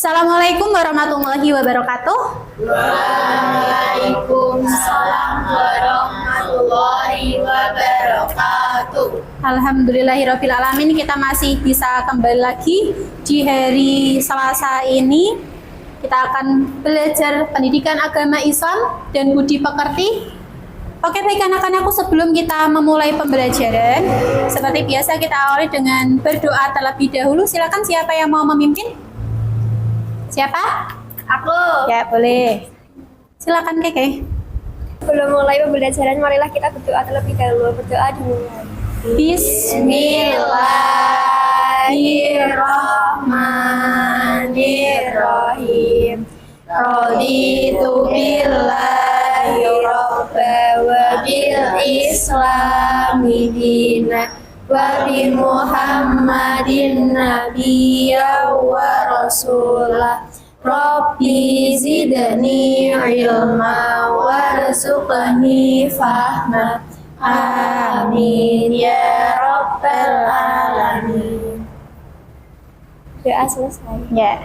Assalamualaikum warahmatullahi wabarakatuh. Waalaikumsalam warahmatullahi wabarakatuh. Alhamdulillahirabbil alamin, kita masih bisa kembali lagi di hari Selasa ini. Kita akan belajar pendidikan agama Islam dan budi pekerti. Oke, baik anak-anakku, sebelum kita memulai pembelajaran, seperti biasa kita awali dengan berdoa terlebih dahulu. Silakan, siapa yang mau memimpin? Siapa? Aku. Ya, boleh. Silakan, Keke. Sebelum mulai pembelajaran, marilah kita berdoa terlebih dahulu. Berdoa dimulai. Bismillahirrahmanirrahim. Raditu billahi rabba wa bil islami dina wa bi Muhammadin nabiyya wa rasulah. Rabbi zidni ilma warzuqni fahma. Amin ya rabbal alamin. Doa selesai. Ya.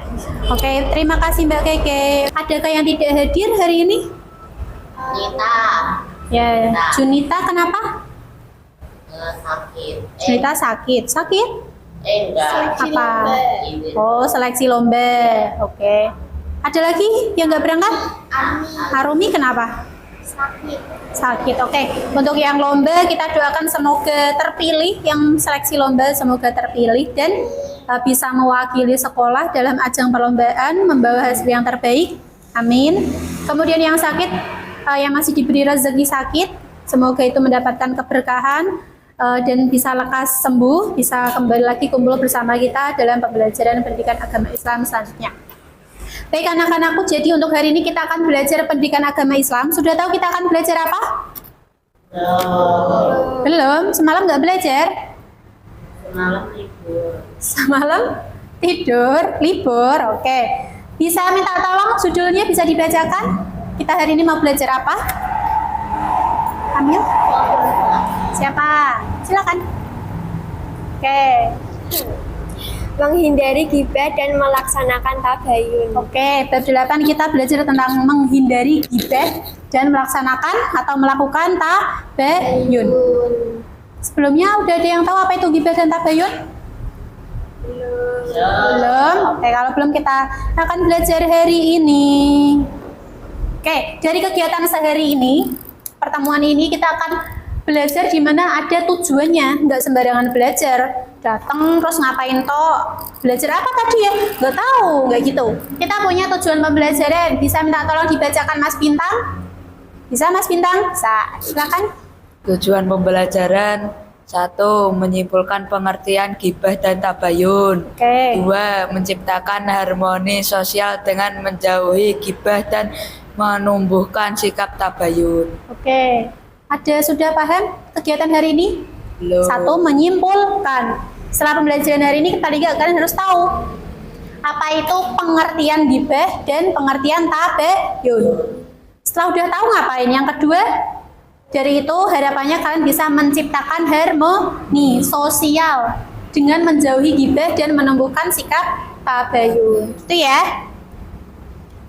Oke, terima kasih Mbak Keke. Adakah yang tidak hadir hari ini? Nita Ya, Junita kenapa? sakit. Junita sakit. Sakit? Enggak. Apa? Oh, seleksi lomba. Oke. Ada lagi yang nggak berangkat? Arumi kenapa? Sakit. Oke. Untuk yang lomba kita doakan semoga terpilih, yang seleksi lomba semoga terpilih dan bisa mewakili sekolah dalam ajang perlombaan, membawa hasil yang terbaik. Amin. Kemudian yang sakit, yang masih diberi rezeki sakit, semoga itu mendapatkan keberkahan dan bisa lekas sembuh, bisa kembali lagi kumpul bersama kita dalam pembelajaran pendidikan agama Islam selanjutnya. Baik anak-anakku, jadi untuk hari ini kita akan belajar pendidikan agama Islam. Sudah tahu kita akan belajar apa? Belum? Semalam nggak belajar? Semalam libur. Semalam tidur, libur. Oke. Bisa minta tolong judulnya bisa dibacakan? Kita hari ini mau belajar apa? Amil? Siapa? Silakan. Oke. Menghindari ghibah dan melaksanakan tabayun. Oke, bab 8 kita belajar tentang menghindari ghibah dan melaksanakan atau melakukan tabayun. Sebelumnya udah ada yang tahu apa itu ghibah dan tabayun? Belum? Oke, kalau belum kita akan belajar hari ini. Oke, dari kegiatan sehari ini, pertemuan ini kita akan belajar di mana ada tujuannya, nggak sembarangan belajar. Datang terus ngapain toh? Belajar apa tadi ya? Nggak tahu, nggak gitu. Kita punya tujuan pembelajaran. Bisa minta tolong dibacakan Mas Bintang? Bisa Mas Bintang? Bisa, silakan. Tujuan pembelajaran: 1. Menyimpulkan pengertian ghibah dan tabayun. Oke. 2. Menciptakan harmoni sosial dengan menjauhi ghibah dan menumbuhkan sikap tabayun. Oke. Ada sudah paham kegiatan hari ini? Belum. 1. Menyimpulkan. Setelah pembelajaran hari ini kita lihat kalian harus tahu apa itu pengertian ghibah dan pengertian tabayun. Setelah udah tahu ngapain? Yang kedua, dari itu harapannya kalian bisa menciptakan harmoni sosial dengan menjauhi ghibah dan menumbuhkan sikap tabayun. Itu ya.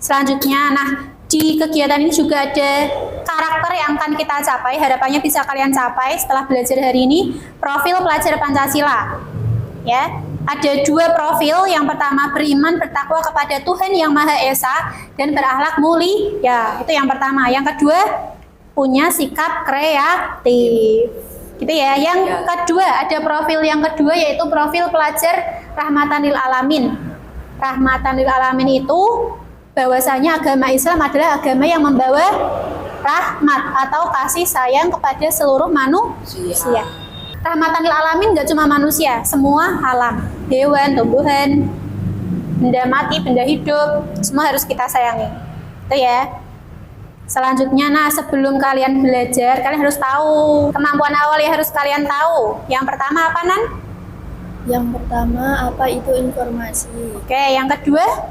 Selanjutnya, nah di kegiatan ini juga ada karakter yang akan kita capai, harapannya bisa kalian capai setelah belajar hari ini. Profil pelajar Pancasila. Ya, ada 2 profil. Yang pertama, beriman bertakwa kepada Tuhan Yang Maha Esa dan berakhlak mulia. Itu yang pertama. Yang kedua, punya sikap kreatif. Gitu ya. Yang kedua, ada profil yang kedua yaitu profil pelajar Rahmatan lil Alamin. Rahmatan lil Alamin itu bahwasanya agama Islam adalah agama yang membawa rahmat atau kasih sayang kepada seluruh manusia. Rahmatan lil alamin nggak cuma manusia, semua alam, hewan, tumbuhan, benda mati, benda hidup, semua harus kita sayangi. Itu ya. Selanjutnya, nah sebelum kalian belajar, kalian harus tahu kemampuan awal yang harus kalian tahu. Yang pertama apa, Nan? Yang pertama, apa itu informasi? Oke, yang kedua?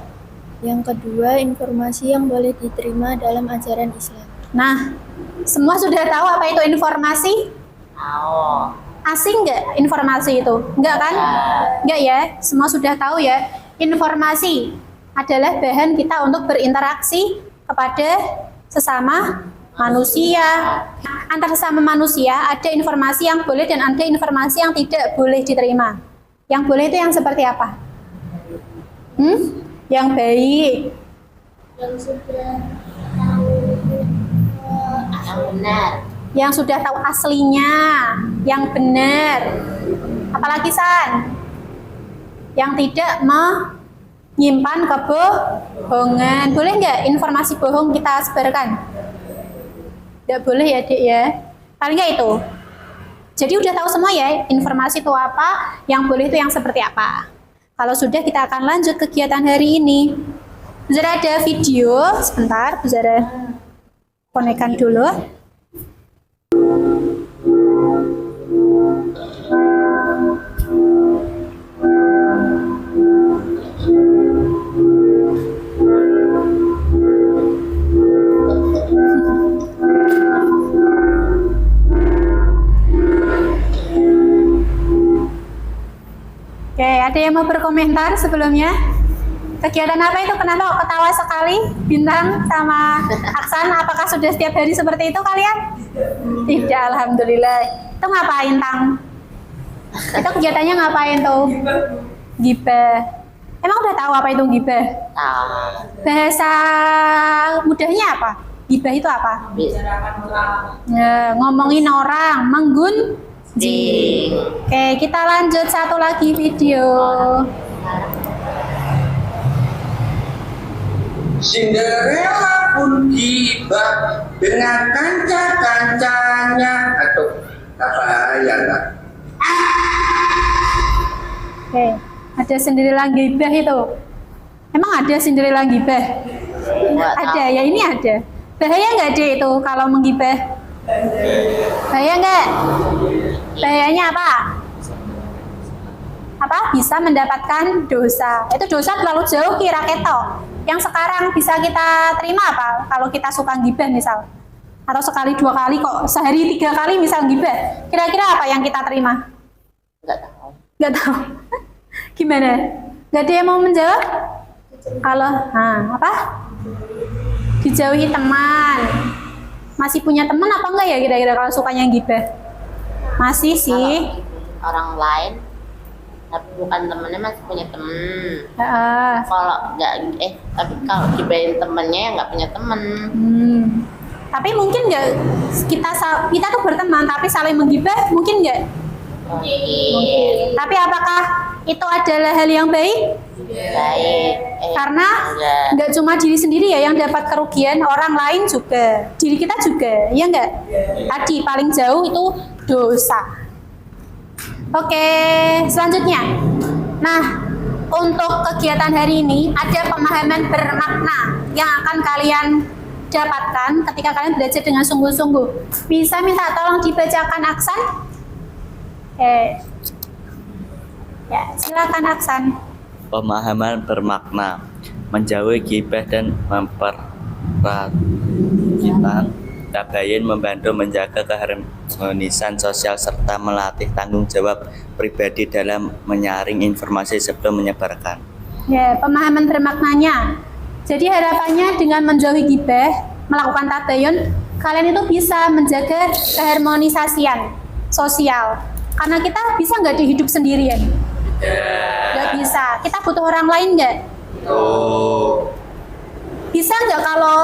Yang kedua, informasi yang boleh diterima dalam ajaran Islam. Nah, semua sudah tahu apa itu informasi? Tahu. Asing nggak informasi itu? Nggak kan? Nggak ya? Semua sudah tahu ya? Informasi. adalah bahan kita untuk berinteraksi kepada sesama manusia. Antar sesama manusia ada informasi yang boleh dan ada informasi yang tidak boleh diterima. Yang boleh itu yang seperti apa? Yang baik. Yang sudah tahu Yang benar. Yang sudah tahu aslinya, yang benar. Apalagi San? Yang tidak menyimpan kebohongan. Boleh nggak informasi bohong kita sebarkan? Nggak boleh ya, Dek ya. Paling nggak itu. Jadi udah tahu semua ya, informasi itu apa, yang boleh itu yang seperti apa. Kalau sudah, kita akan lanjut kegiatan hari ini. Buzara ada video, sebentar, Buzara konekkan dulu. Oke, ada yang mau berkomentar sebelumnya? Kegiatan apa itu? Kenapa kok ketawa sekali? Bintang sama Aksan, apakah sudah setiap hari seperti itu kalian? Tidak, alhamdulillah. Itu ngapain, Tang? Itu kegiatannya ngapain tuh? Gibah. Emang udah tahu apa itu gibah? Tahu. Bahasa mudahnya apa? Gibah itu apa? Ya, ngomongin orang, menggunjing. Oke, kita lanjut satu lagi video. Cinderella pun gibah dengan kanca-kancanya. Aduh, apa ya Kak? Oke, ada Cinderella gibah itu. Emang ada Cinderella gibah? Ada ya, ini ada. Bahaya nggak deh itu kalau menggibah? Bahaya nggak? Bahayanya apa? Apa? Bisa mendapatkan dosa. Itu dosa terlalu jauh kira ketok. Yang sekarang bisa kita terima apa? Kalau kita suka gibah misal, atau sekali 2 kali kok, sehari 3 kali misal gibah. Kira-kira apa yang kita terima? Nggak tahu. Nggak tahu. Gimana? Nggak ada yang mau menjawab? Kalau, apa? Dijauhi teman. Masih punya teman apa enggak ya kira-kira kalau sukanya gibah? Masih sih. Kalau orang lain, tapi bukan temennya masih punya temen. Heeh. Kalau nggak, tapi kalau gibahin temennya ya nggak punya temen. Tapi mungkin nggak kita tuh berteman tapi saling menggibah mungkin nggak? Mungkin. Tapi apakah itu adalah hal yang baik? Baik. Karena nggak cuma diri sendiri ya yang dapat kerugian, orang lain juga, diri kita juga, ya nggak? Tadi paling jauh itu dosa. Oke, selanjutnya. Nah, untuk kegiatan hari ini ada pemahaman bermakna yang akan kalian dapatkan ketika kalian belajar dengan sungguh-sungguh. Bisa minta tolong dibacakan Aksan? Ya, silakan Aksan. Pemahaman bermakna menjauhi gibah dan memperhatikan tabayun, membantu menjaga keharmonisan sosial serta melatih tanggung jawab pribadi dalam menyaring informasi sebelum menyebarkan. Ya, pemahaman bermaknanya. Jadi harapannya dengan menjauhi gibah, melakukan tabayun, kalian itu bisa menjaga keharmonisasian sosial. Karena kita bisa nggak hidup sendirian? Nggak bisa. Kita butuh orang lain nggak? Bisa nggak kalau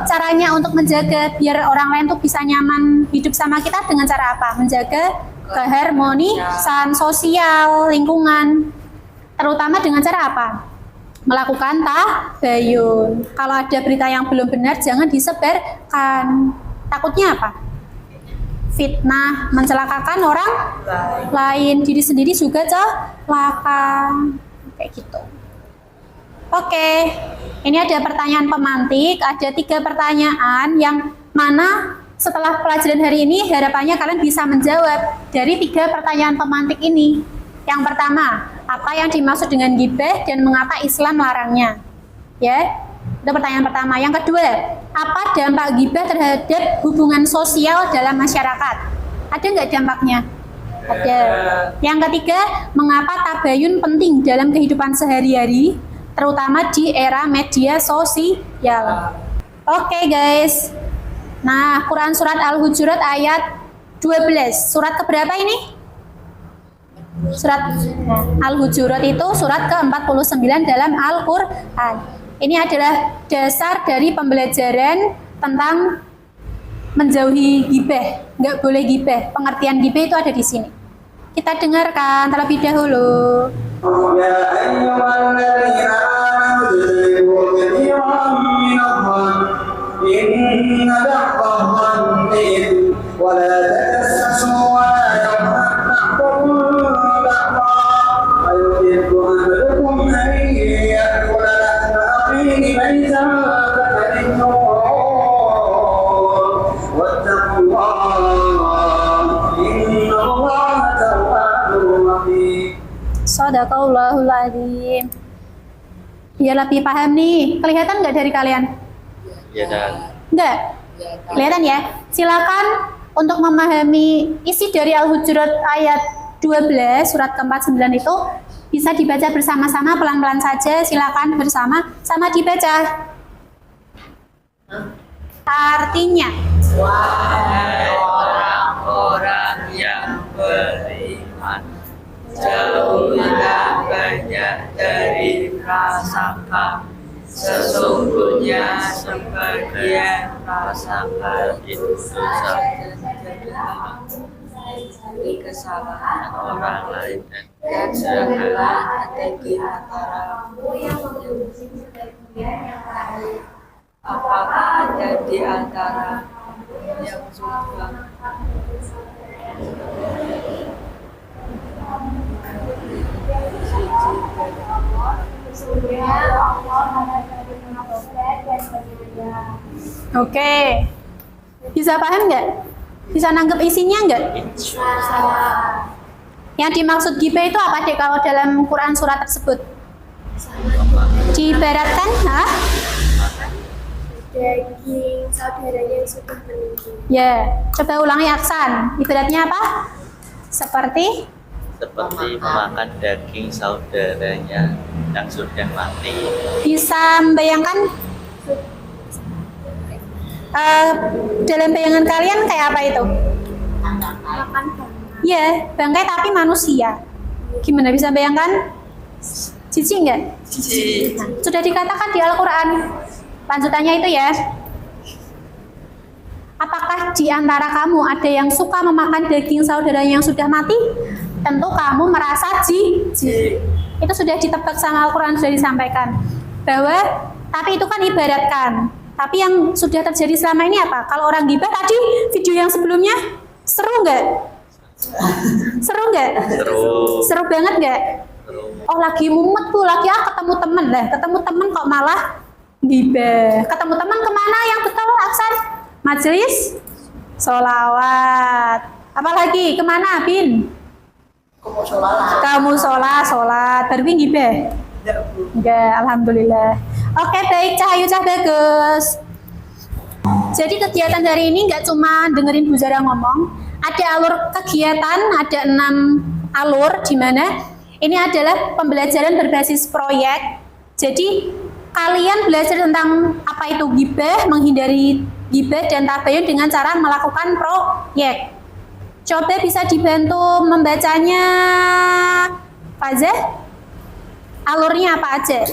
caranya untuk menjaga biar orang lain tuh bisa nyaman hidup sama kita dengan cara apa? Menjaga keharmonisan sosial, lingkungan. Terutama dengan cara apa? Melakukan tabayun. Kalau ada berita yang belum benar jangan disebarkan. Takutnya apa? Fitnah, mencelakakan orang lain, diri sendiri juga celaka. Kayak gitu. Oke, ini ada pertanyaan pemantik, ada 3 pertanyaan yang mana setelah pelajaran hari ini harapannya kalian bisa menjawab dari 3 pertanyaan pemantik ini. Yang pertama, apa yang dimaksud dengan gibah dan mengapa Islam melarangnya? Ya, itu pertanyaan pertama. Yang kedua, apa dampak gibah terhadap hubungan sosial dalam masyarakat? Ada nggak dampaknya? Ada. Yang ketiga, mengapa tabayun penting dalam kehidupan sehari-hari? terutama di era media sosial. Oke guys. Nah, Quran surat Al-Hujurat ayat 12. Surat keberapa ini? Surat Al-Hujurat itu surat ke-49 dalam Al-Quran. Ini adalah dasar dari pembelajaran tentang menjauhi ghibah. Nggak boleh ghibah. Pengertian ghibah itu ada di sini. Kita dengarkan terlebih dahulu. يا أيها الذين آمنوا اجتنبوا كثيرا من الظن إن بعض الظن إثم ولا تجسسوا ولا يغتب بعضكم بعضا أيحب أحدكم أن يأكل لحم أخيه ميتا فكرهتموه واتقوا الله إن الله تواب رحيم. Shadaqallahul adzim. Biar lebih paham nih. Kelihatan nggak dari kalian? Ya dan Nggak? Kelihatan ya? Silakan untuk memahami isi dari Al-Hujurat ayat 12 surat ke-49 itu bisa dibaca bersama-sama pelan-pelan saja. Silakan bersama-sama dibaca. Artinya, Orang-orang yang beriman, jauhilah banyak dari prasangka. Sesungguhnya sebagian prasangka itu saja dari kesalahan orang lain, dan janganlah ada di antaramu yang apakah ada di antara yang suka oke. Bisa paham nggak? Bisa nanggep isinya nggak? Yang dimaksud ghibah itu apa deh kalau dalam Quran surat tersebut? Diibaratkan, Daging saudaranya yang sudah meninggal. ya, coba ulangi Aksan. Ibaratnya apa? Seperti memakan daging saudaranya yang sudah mati. bisa membayangkan dalam bayangan kalian kayak apa itu? Makan bangkai. Ya, bangkai tapi manusia. Gimana bisa bayangkan? Jijik nggak? Nah, sudah dikatakan di Al-Quran. Lanjutannya itu ya. Apakah di antara kamu ada yang suka memakan daging saudaranya yang sudah mati? Tentu kamu merasa jijik. Itu sudah ditebak sama Al-Quran, sudah disampaikan. Bahwa, tapi itu kan ibaratkan. Tapi yang sudah terjadi selama ini apa? Kalau orang ghibah tadi, video yang sebelumnya, seru nggak? Seru nggak? Seru banget nggak? Oh lagi mumet tuh, lagi ketemu temen lah. Ketemu temen kok malah ghibah. Ketemu teman kemana yang betul Aksan? Majelis sholawat. Apalagi kemana Bin? Kamu sholat. Baru ghibah? Enggak, alhamdulillah. Oke baik, Cahayu Cah bagus. Jadi kegiatan hari ini nggak cuma dengerin Bu Zara ngomong. Ada alur kegiatan, ada 6 alur di mana ini adalah pembelajaran berbasis proyek. Jadi kalian belajar tentang apa itu ghibah, menghindari ghibah dan tabayun dengan cara melakukan proyek. Coba bisa dibantu membacanya, Fazah? Alurnya apa aja?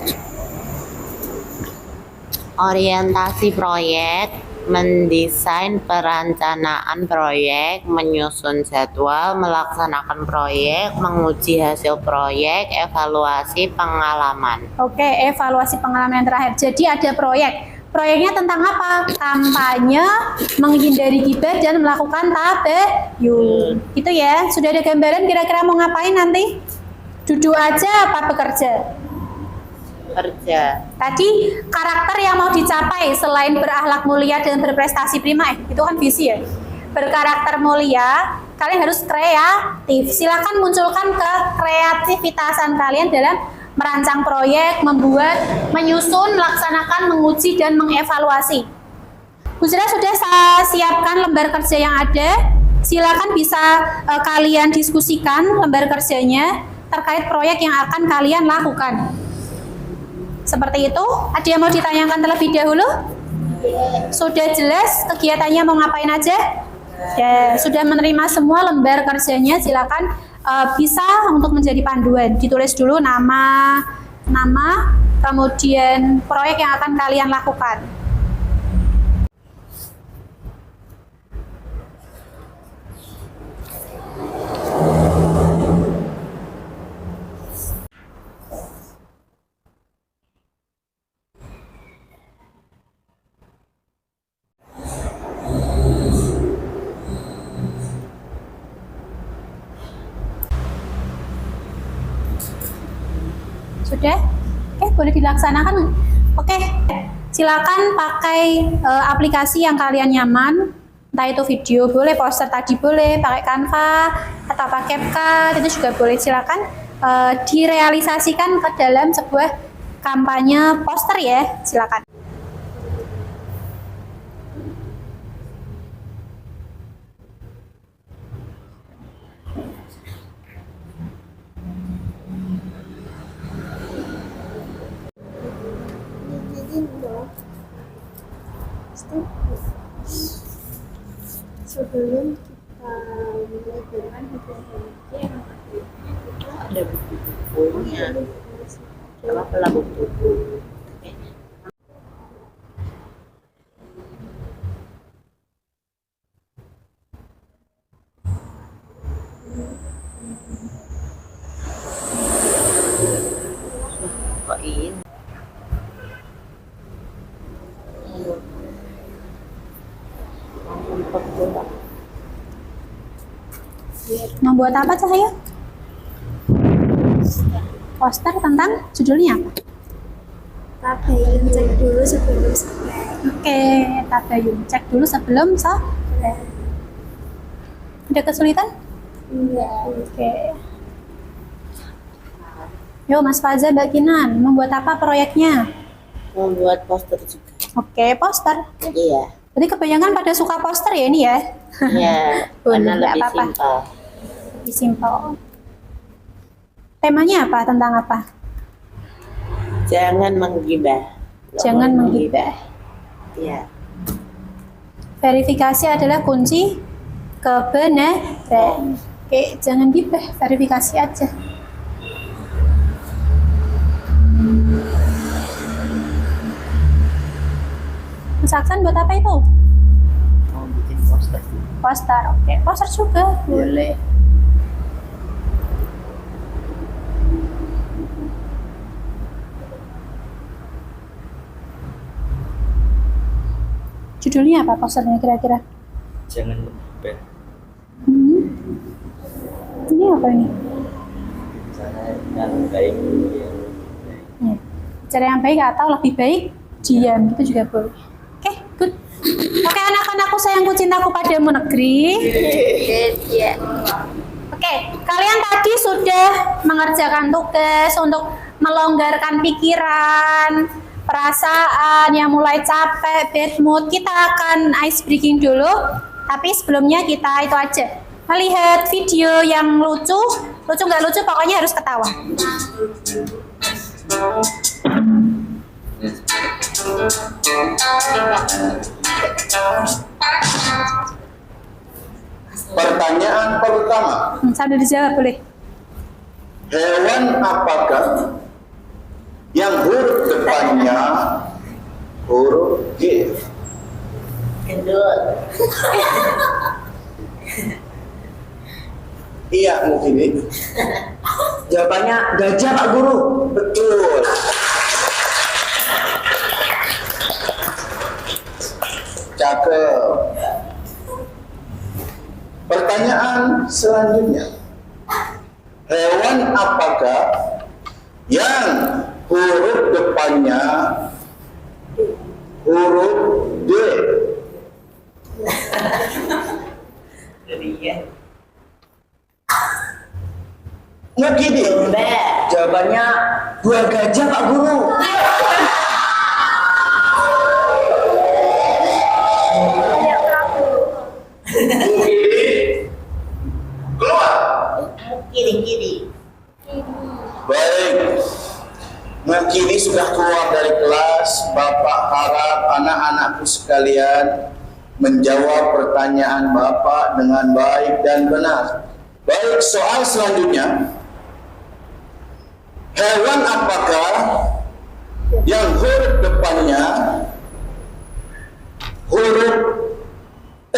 Orientasi proyek, mendesain perencanaan proyek, menyusun jadwal, melaksanakan proyek, menguji hasil proyek, evaluasi pengalaman. Oke, evaluasi pengalaman yang terakhir. Jadi ada proyek. Proyeknya tentang apa? Kampanye, menghindari ghibah dan melakukan tabayun. Gitu ya. Sudah ada gambaran kira-kira mau ngapain nanti? Duduk aja apa bekerja? Kerja. Tadi karakter yang mau dicapai selain berakhlak mulia dan berprestasi prima, itu kan visi ya. Berkarakter mulia, kalian harus kreatif. Silakan munculkan kekreativitasan kalian dalam merancang proyek, membuat, menyusun, melaksanakan, menguji dan mengevaluasi. Bu Zira sudah saya siapkan lembar kerja yang ada. Silakan bisa kalian diskusikan lembar kerjanya terkait proyek yang akan kalian lakukan. Seperti itu. Ada yang mau ditanyakan terlebih dahulu? Sudah jelas kegiatannya mau ngapain aja? Ya, sudah menerima semua lembar kerjanya, silakan bisa untuk menjadi panduan. Ditulis dulu nama, kemudian proyek yang akan kalian lakukan. Sudah? Oke, boleh dilaksanakan. Oke, silakan pakai aplikasi yang kalian nyaman. Entah itu video boleh, poster tadi boleh, pakai Canva atau pakai CapCut, itu juga boleh. Silakan direalisasikan ke dalam sebuah kampanye poster ya, silakan. Sebelum kita mulai dengan hidroponik Ada buku-bukunya. Apa lah buku-buku? Kok ini? Membuat apa Cahaya? Poster tentang judulnya apa? tabayun cek dulu sebelum sampai. Oke, tabayun cek dulu sebelum sampai. Ada kesulitan? Enggak. Oke. Yo Mas Faza, Mbak Kinan, membuat apa proyeknya? Membuat poster juga. Oke, poster. Iya. Jadi kebanyakan pada suka poster ya ini ya? Iya. Karena Nggak lebih apa-apa. simpel. Lebih simpel. Temanya apa? Tentang apa? Jangan menggibah. Jangan menggibah. Iya. Verifikasi adalah kunci kebenaran. Oke, jangan gibah, verifikasi aja. Mas Aksan buat apa itu? Mau bikin poster. Poster, oke. Poster juga boleh. Judulnya apa posternya kira-kira? Jangan menggibah. Ini apa ini? Cara yang baik. Ya. Cara yang baik atau lebih baik diam, itu juga boleh. Oke, good. Oke, anak-anakku sayangku, cintaku padamu negeri. Iya. Oke, kalian tadi sudah mengerjakan tugas untuk melonggarkan pikiran, perasaan yang mulai capek, bad mood. Kita akan ice breaking dulu. Tapi sebelumnya kita itu aja. Melihat video yang lucu nggak lucu, pokoknya harus ketawa. Pertanyaan pertama, Sambil dijawab boleh. hewan apakah yang huruf depannya huruf G? Gendut. Iya mungkin itu. Jawabannya gajah Pak Guru. Betul. Cakep. Pertanyaan selanjutnya, hewan apakah yang huruf depannya huruf D? Jadi ya. Nggak gini. Jawabannya dua gajah Pak Guru. Keluar. Kiri-kiri. Baik. Mukidi sudah keluar dari kelas. Bapak harap anak-anakku sekalian menjawab pertanyaan Bapak dengan baik dan benar. Baik, soal selanjutnya. Hewan apakah yang huruf depannya huruf T?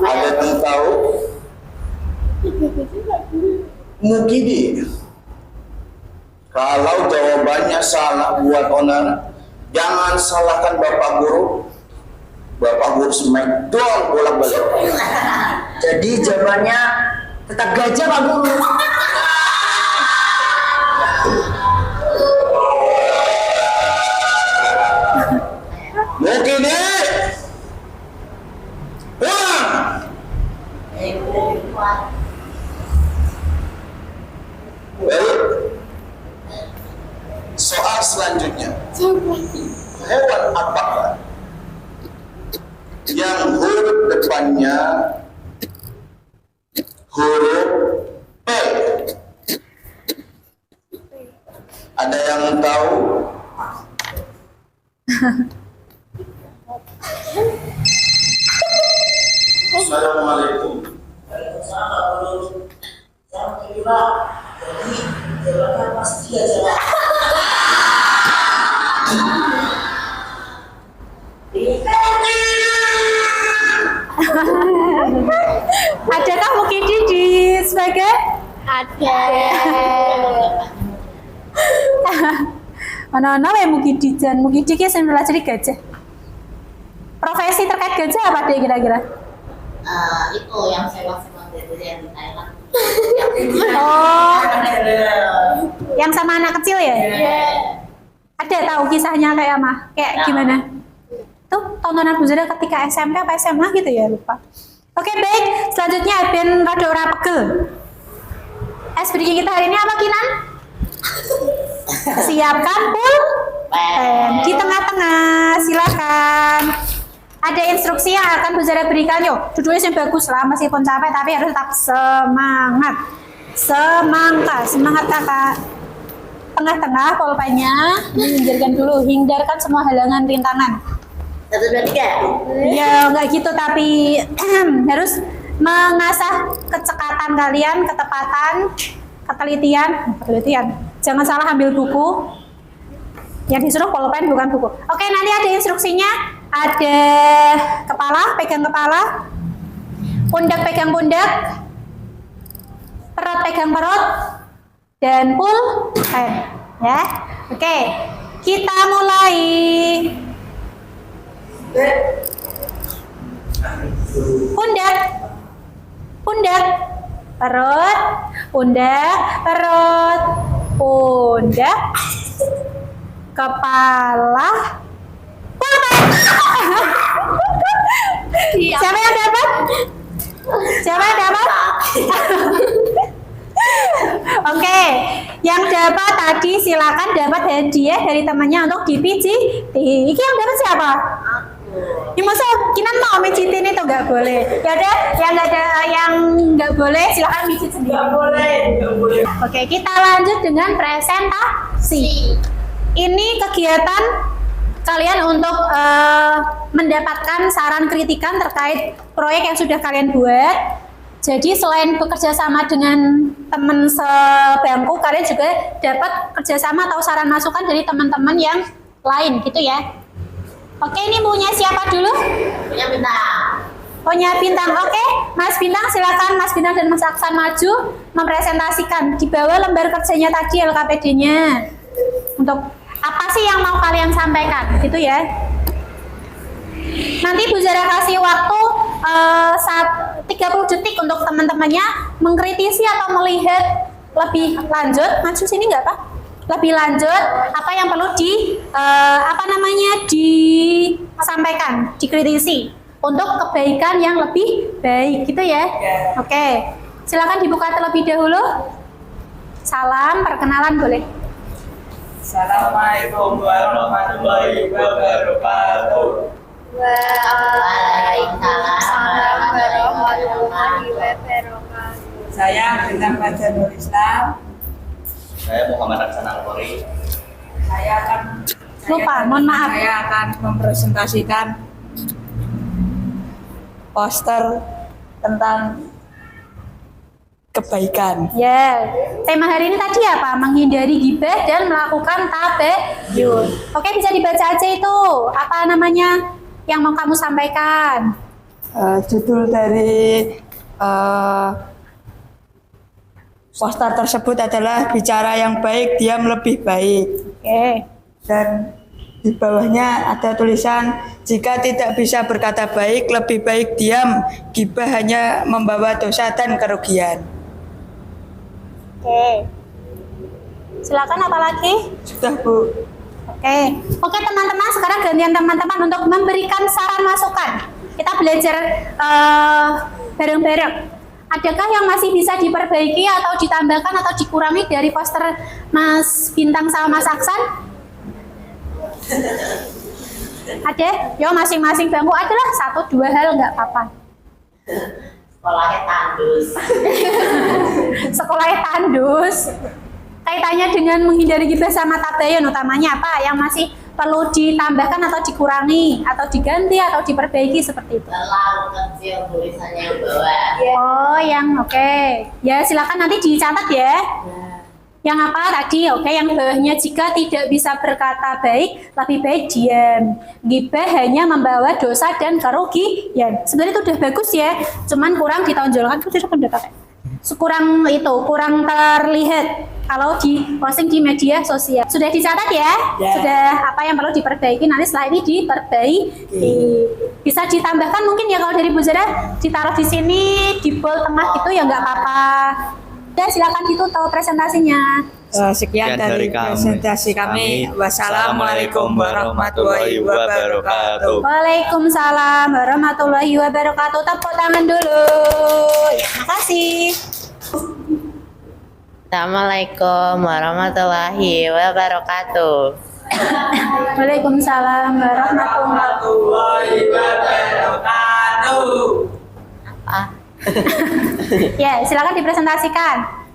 Ada yang tahu? Mukidi. Kalau jawabannya salah buat onar, jangan salahkan Bapak Guru. Bapak Guru smackdown bolak-balik. Jadi jawabannya tetap gajah Pak Guru. Mukidi. Baik. Soal selanjutnya. Hewan apakah yang huruf depannya huruf P? Ada yang tahu? Assalamualaikum. Adakah Mukidi di sebagai? Ada. Mana-mana ya Mukidi dan Mukidi ki sing jadi gajah. Profesi terkait gajah apa deh kira-kira? Itu yang sewa-sewa dari yang di Thailand. Oh, yang sama anak kecil ya? Ada tahu kisahnya kayak kayak gimana? Tuh tontonan Buzara ketika SMP apa SMA gitu ya, lupa. Oke, baik, selanjutnya Ben rada ora pegel. Breaking kita hari ini apa, Kinan? Siapkan pulpen di tengah-tengah, silakan. Ada instruksi yang akan Buzara berikan. Yuk, duduknya yang bagus lah, meskipun capek tapi harus tetap semangat. Semangat kakak. Tengah-tengah pulpennya, hindarkan dulu, hindarkan semua halangan rintangan. 1, 2, 3. Ya nggak gitu, tapi harus mengasah kecekatan kalian, ketepatan, ketelitian. Jangan salah ambil buku. Yang disuruh pulpen bukan buku. Oke, nanti ada instruksinya. Ada kepala, pegang kepala, pundak pegang pundak, perut pegang perut, dan pulpen. Ya, oke. Kita mulai. Pundak, pundak, perut, pundak, perut, pundak, kepala, pulpen. Siapa yang dapat? Siapa yang dapat? Oke, yang dapat tadi silakan dapat hadiah dari temannya untuk dipijit. Ini yang dapat siapa? Ya masa Kinan mau mijitin itu nggak boleh. Ya udah, yang nggak boleh silakan mijit sendiri. Nggak boleh. Oke, kita lanjut dengan presentasi. Ini kegiatan kalian untuk mendapatkan saran kritikan terkait proyek yang sudah kalian buat. Jadi selain bekerja sama dengan teman sebangku, kalian juga dapat kerjasama atau saran masukan dari teman-teman yang lain gitu ya. Oke, ini punya siapa dulu? Punya Bintang. Punya Bintang. Oke, Mas Bintang silakan. Mas Bintang dan Mas Aksan maju mempresentasikan di bawah lembar kerjanya tadi LKPD-nya. Untuk apa sih yang mau kalian sampaikan gitu ya. Nanti Bu Zara kasih waktu 30 detik untuk teman-temannya mengkritisi atau melihat lebih lanjut. Maju sini nggak Pak? Lebih lanjut apa yang perlu disampaikan, dikritisi untuk kebaikan yang lebih baik gitu ya. Oke, silakan dibuka terlebih dahulu. Salam, perkenalan boleh. Assalamualaikum warahmatullahi wabarakatuh. Waalaikumsalam warahmatullahi wabarakatuh. Saya Aminah Fajanul Islam. Saya Muhammad Aksan Al-Qori. Saya akan Mohon maaf. Saya akan mempresentasikan poster tentang kebaikan. Ya, tema hari ini tadi apa? Menghindari gibah dan melakukan tabayun. Oke, bisa dibaca aja itu. Apa namanya yang mau kamu sampaikan? Judul dari poster tersebut adalah bicara yang baik, diam lebih baik. Oke. Dan di bawahnya ada tulisan, jika tidak bisa berkata baik, lebih baik diam. Gibah hanya membawa dosa dan kerugian. Oke. Silakan apa lagi? Sudah, Bu. Oke teman-teman, sekarang gantian teman-teman untuk memberikan saran masukan. Kita belajar bareng-bareng. Adakah yang masih bisa diperbaiki atau ditambahkan atau dikurangi dari poster Mas Bintang sama Mas Aksan? Ada? Yo, masing-masing bangku adalah 1-2 hal, nggak apa-apa. Sekolahnya tandus. Sekolahnya tandus. Kaitannya dengan menghindari gibah sama tabayun, utamanya apa? Yang masih perlu ditambahkan atau dikurangi atau diganti atau diperbaiki seperti itu. Terlalu kecil tulisannya yang bawah. Oh, yang oke. Ya, silakan nanti dicatat ya. Yang apa tadi? Oke, yang bawahnya jika tidak bisa berkata baik, lebih baik diam. Gibah hanya membawa dosa dan kerugian. Sebenarnya itu udah bagus ya, cuman kurang ditonjolkan. Kurang itu, kurang terlihat kalau di posting di media sosial. Sudah dicatat ya? Sudah apa yang perlu diperbaiki, nanti setelah ini diperbaiki. Bisa ditambahkan mungkin ya kalau dari Bu Zara, ditaruh di sini, di bold tengah gitu ya nggak apa-apa. Ya silakan ditutup presentasinya. Sekian dari presentasi kami. Wassalamualaikum warahmatullahi wabarakatuh. Waalaikumsalam warahmatullahi wabarakatuh. Tepuk tangan dulu. Ya, makasih. Assalamualaikum warahmatullahi wabarakatuh. Waalaikumsalam warahmatullahi wabarakatuh. Ya, silakan dipresentasikan.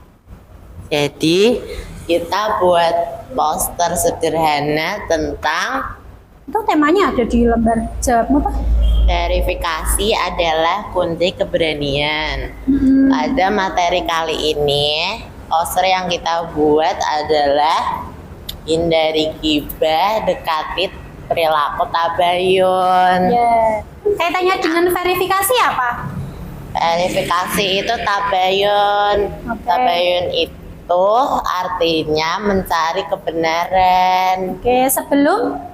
Jadi kita buat poster sederhana tentang Itu temanya ada di lembar jawabmu, Pak. verifikasi adalah kunci keberanian. Pada materi kali ini, poster yang kita buat adalah hindari gibah, dekati perilaku tabayun. Ya. Kaitannya dengan verifikasi apa? Verifikasi itu tabayun. Oke. Tabayun itu artinya mencari kebenaran Oke, sebelum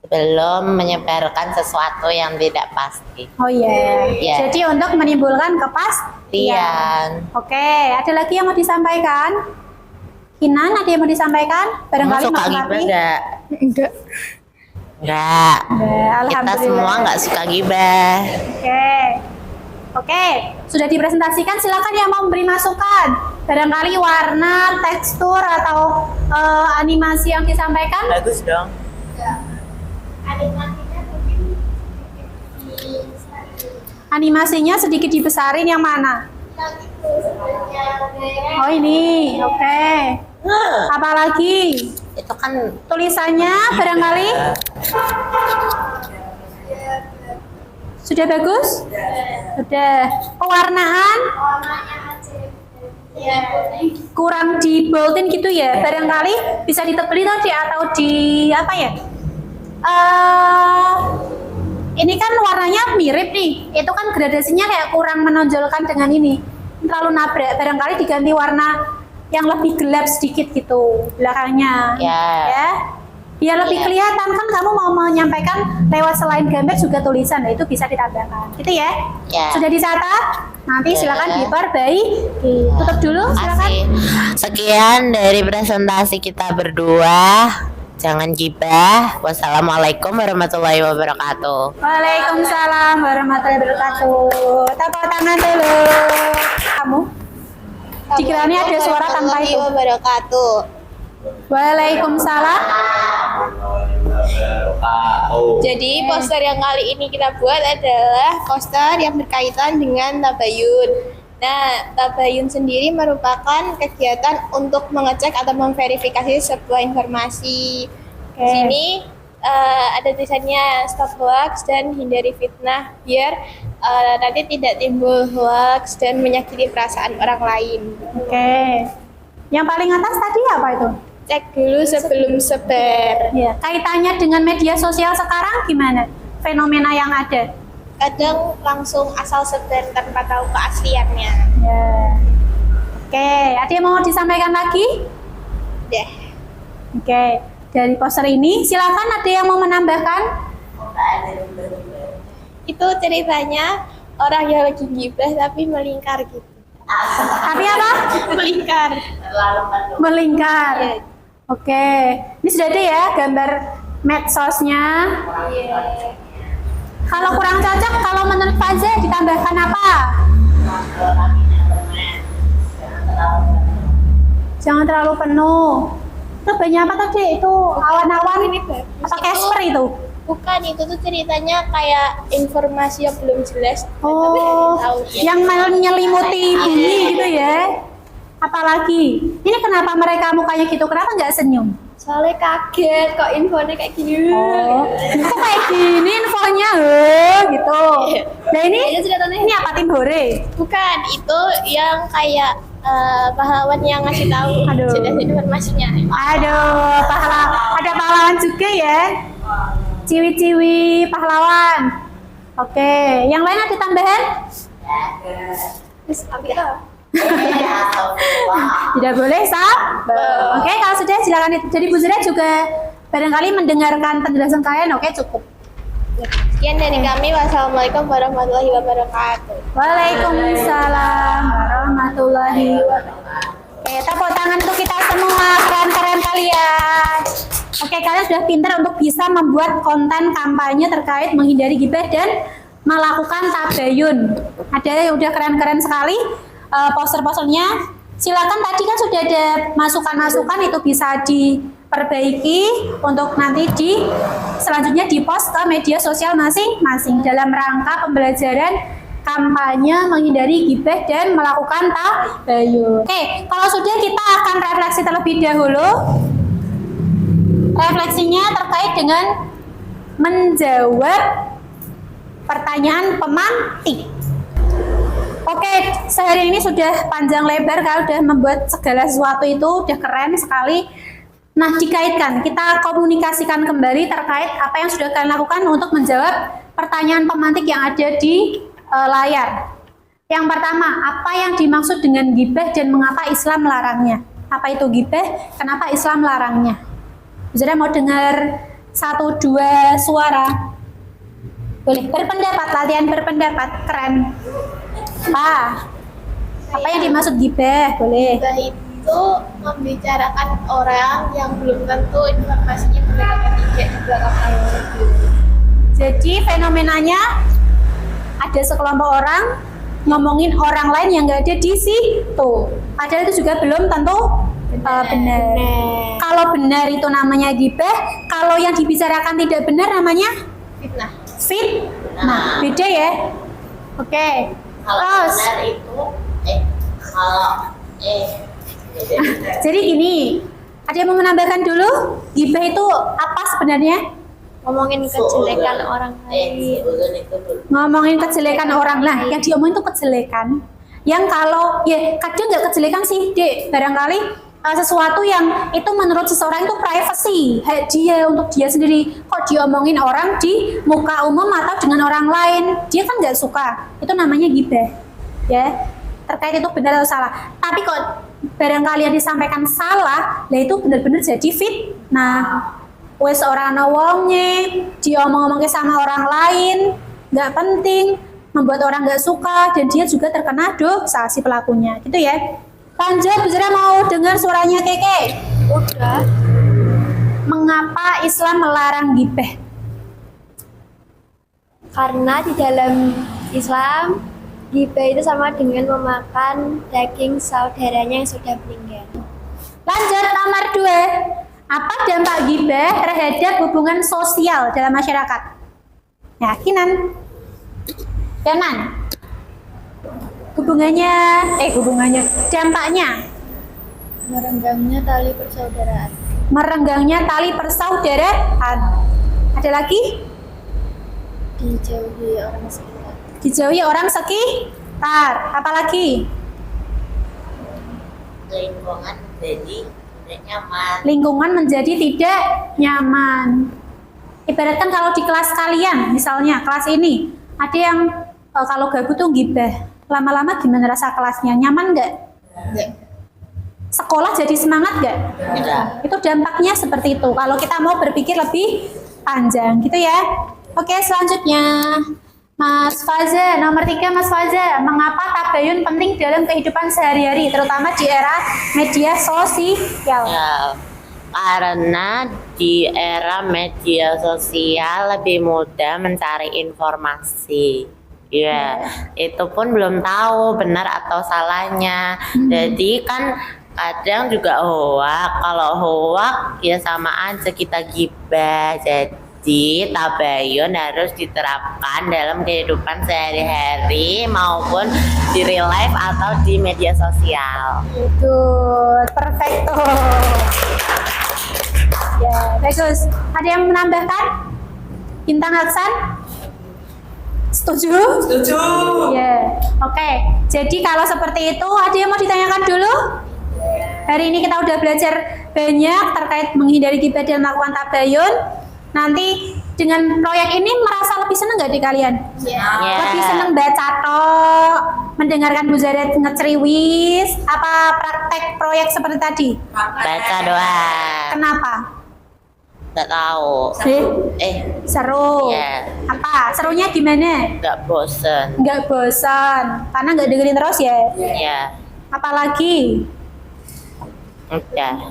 belum menyebarkan sesuatu yang tidak pasti. Oh iya. Ya. Jadi untuk menimbulkan kepastian. Oke, ada lagi yang mau disampaikan? Kinan, ada yang mau disampaikan? Barangkali Kamu suka Mas gibah Rafi? enggak? Enggak. Enggak. Kita Alhamdulillah. semua enggak suka gibah. Oke, sudah dipresentasikan. Silakan yang mau memberi masukan. Barangkali warna, tekstur atau animasi yang disampaikan. Bagus dong. Animasinya sedikit dibesarin yang mana? Oh ini, oke. Apalagi Itu kan tulisannya barangkali sudah bagus? Sudah. Pewarnaan kurang di boldin gitu ya. Barangkali bisa ditebeli tadi atau di apa ya? Ini kan warnanya mirip nih. Itu kan gradasinya kayak kurang menonjolkan dengan ini. Terlalu nabrak. Barangkali diganti warna yang lebih gelap sedikit gitu belakangnya. Ya. Biar lebih kelihatan kan kamu mau menyampaikan lewat selain gambar juga tulisan. Nah, itu bisa ditambahkan. Gitu ya. Sudah dicatat? Nanti silakan diperbaiki. Tutup dulu silakan. Makasih. Sekian dari presentasi kita berdua. Jangan gibah. Wassalamualaikum warahmatullahi wabarakatuh. Waalaikumsalam warahmatullahi wabarakatuh. Tepuk tangan dulu. Kamu? Dikiranya ada suara tanpa itu. wabarakatuh. Waalaikumsalam. Jadi poster yang kali ini kita buat adalah poster yang berkaitan dengan tabayun. Nah, tabayun sendiri merupakan kegiatan untuk mengecek atau memverifikasi sebuah informasi. Di sini ada tulisannya stop hoax dan hindari fitnah biar nanti tidak timbul hoax dan menyakiti perasaan orang lain. Oke. Yang paling atas tadi apa itu? Cek dulu sebelum sebar. Ya, kaitannya dengan media sosial sekarang gimana? Fenomena yang ada. Kadang langsung asal sebar tanpa tahu keasliannya. Ya. Oke, ada yang mau disampaikan lagi? Deh. Oke, dari poster ini silakan ada yang mau menambahkan? Itu ceritanya orang yang lagi gibah tapi melingkar gitu. Tapi apa? Melingkar. Melingkar. Iya. Oke, ini sudah ada ya gambar medsosnya. Iya. Kalau kurang cocok, kalau menurut Faza ditambahkan apa? Jangan terlalu penuh. Itu banyak apa tadi? Itu awan-awan Ini bagus. apa Casper itu? Bukan, itu tuh ceritanya kayak informasi yang belum jelas. Oh, Tahu. yang menyelimuti bumi gitu ya. Apalagi, ini kenapa mereka mukanya gitu? Kenapa nggak senyum? Soalnya kaget kok infonya kayak gini. Oh, kok kayak gini infonya, gitu. Nah Ini ceritanya ini apa tim hore? bukan, itu yang kayak pahlawan yang ngasih tahu Aduh. jelas informasinya. Aduh, ada pahlawan juga ya. Ciwi-ciwi pahlawan. Oke, yang lain ada tambahan? Terus apa itu? Tidak boleh, sabar. Oke, kalau sudah silakan. Jadi Bu Zira juga barangkali mendengarkan penjelasan kalian. Oke, cukup. Sekian dari kami. Wassalamualaikum warahmatullahi wabarakatuh. Waalaikumsalam warahmatullahi wabarakatuh. Oke, tepuk tangan untuk kita semua, keren-keren kalian. Oke, kalian sudah pintar untuk bisa membuat konten kampanye terkait menghindari gibah dan melakukan tabayun. Ada yang udah keren-keren sekali poster-posternya. Silakan, tadi kan sudah ada masukan-masukan, itu bisa diperbaiki untuk nanti selanjutnya di-post ke media sosial masing-masing dalam rangka pembelajaran kampanye menghindari gibah dan melakukan tabayun. Oke, kalau sudah kita akan refleksi terlebih dahulu. Refleksinya terkait dengan menjawab pertanyaan pemantik. Oke, sehari ini sudah panjang lebar, kalau udah membuat segala sesuatu itu udah keren sekali. Nah, dikaitkan, kita komunikasikan kembali terkait apa yang sudah kalian lakukan untuk menjawab pertanyaan pemantik yang ada di layar. Yang pertama, apa yang dimaksud dengan gibah dan mengapa Islam melarangnya? Apa itu gibah? Kenapa Islam melarangnya? Jadi mau dengar 1-2 suara? Boleh berpendapat, latihan berpendapat, keren. Apa yang dimaksud gibah? Boleh. Gibah itu membicarakan orang yang belum tentu informasinya mereka ketiga di belakang orang. Jadi fenomenanya ada sekelompok orang ngomongin orang lain yang nggak ada di situ. Padahal itu juga belum tentu benar. Kalau benar itu namanya gibah, kalau yang dibicarakan tidak benar namanya Fitnah. Nah, beda ya. Oke. Kalau Terus, benar itu kalau jadi gini, ada yang mau menambahkan dulu? Gibah itu apa sebenarnya? Ngomongin kejelekan orang lain. Ngomongin kejelekan orang lah, yang diomongin itu kejelekan. Yang kalau ya kadang nggak kejelekan sih, Dek. Barangkali sesuatu yang itu menurut seseorang itu privacy, dia untuk dia sendiri. Kok diomongin orang di muka umum atau dengan orang lain, dia kan nggak suka. Itu namanya gibah, ya. Terkait itu benar atau salah. Tapi kok barangkali yang disampaikan salah, lah itu benar-benar jadi fitnah. Wes orang wonge, diomong-omongnya sama orang lain, nggak penting, membuat orang nggak suka dan dia juga terkena dosa si pelakunya, gitu ya. Lanjut, Bu Zira mau dengar suaranya Keke. Udah. Mengapa Islam melarang gibah? Karena di dalam Islam, gibah itu sama dengan memakan daging saudaranya yang sudah meninggal. Lanjut, nomor 2. Apa dampak gibah terhadap hubungan sosial dalam masyarakat? Yakinan? Yanan? Hubungannya, dampaknya. Merenggangnya tali persaudaraan. Merenggangnya tali persaudaraan. Ada lagi? Dijauhi orang sekitar. Dijauhi orang sekitar. Apalagi? Lingkungan jadi tidak nyaman. Lingkungan menjadi tidak nyaman. Ibaratkan kalau di kelas kalian, misalnya kelas ini, ada yang kalau gabut tuh gibah. Lama-lama gimana rasa kelasnya? Nyaman nggak? Sekolah jadi semangat nggak? Tidak. Itu dampaknya seperti itu. Kalau kita mau berpikir lebih panjang, gitu ya. Oke, selanjutnya. Mas Faza, nomor 3 Mas Faza, mengapa tabayun penting dalam kehidupan sehari-hari, terutama di era media sosial? Ya, karena di era media sosial lebih mudah mencari informasi. Ya, itu pun belum tahu benar atau salahnya. Jadi kan kadang juga hoak. Kalau hoak ya sama aja kita gibah. Jadi tabayun harus diterapkan dalam kehidupan sehari-hari maupun di real life atau di media sosial. Good, perfecto. Ya, bagus. Ada yang menambahkan? Bintang Aksan? Setuju? Setuju. Ya, oke. Jadi kalau seperti itu, ada yang mau ditanyakan dulu? Hari ini kita udah belajar banyak terkait menghindari gibah dan melakukan tabayun. Nanti dengan proyek ini merasa lebih senang nggak di kalian? Lebih senang baca tok, mendengarkan Bu Zaret ngeceriwis, apa praktek proyek seperti tadi? Baca doang. Kenapa? Nggak tahu. Seru. Ya. Apa? Serunya gimana? Nggak bosen. Nggak bosan, karena nggak dengerin terus ya. Ya. Apalagi? Udah.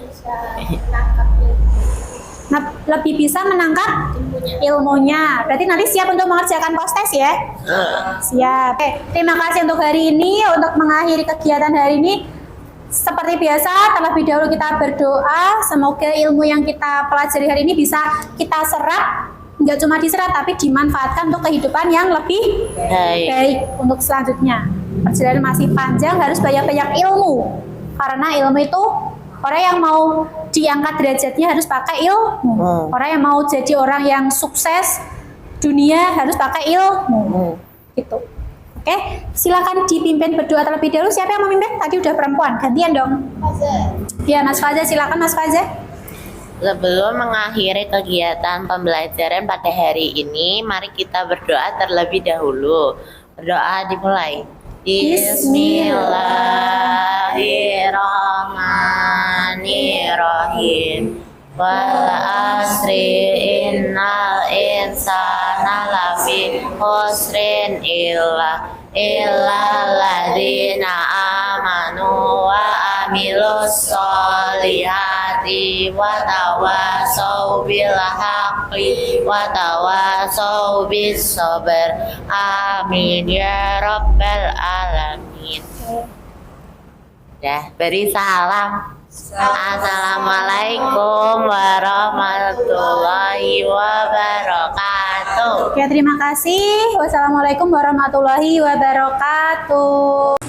Nah, lebih bisa menangkap ilmunya. Berarti nanti siap untuk mengerjakan postes ya? Siap. Terima kasih untuk hari ini, untuk mengakhiri kegiatan hari ini. Seperti biasa, terlebih dahulu kita berdoa. Semoga ilmu yang kita pelajari hari ini bisa kita serap. Nggak cuma diserap, tapi dimanfaatkan untuk kehidupan yang lebih baik untuk selanjutnya. Perjalanan masih panjang, harus banyak-banyak ilmu. Karena ilmu itu, orang yang mau diangkat derajatnya harus pakai ilmu. Orang yang mau jadi orang yang sukses dunia harus pakai ilmu. Gitu. Oke, silakan dipimpin berdoa terlebih dahulu. Siapa yang memimpin? Tadi udah perempuan, gantian dong. Ya, Mas Faza, silakan Mas Faza. Sebelum mengakhiri kegiatan pembelajaran pada hari ini, mari kita berdoa terlebih dahulu. Berdoa dimulai. Bismillahirrahmanirrahim. Wal asri innal insana lafi khusrin illa alladzina amanu wa amilus solihati wa tawasau bil haqqi wa tawasau bis sabr. Amin ya rabbal alamin. Dah, beri salam. Assalamualaikum warahmatullahi wabarakatuh. Ya, terima kasih. Wassalamualaikum warahmatullahi wabarakatuh.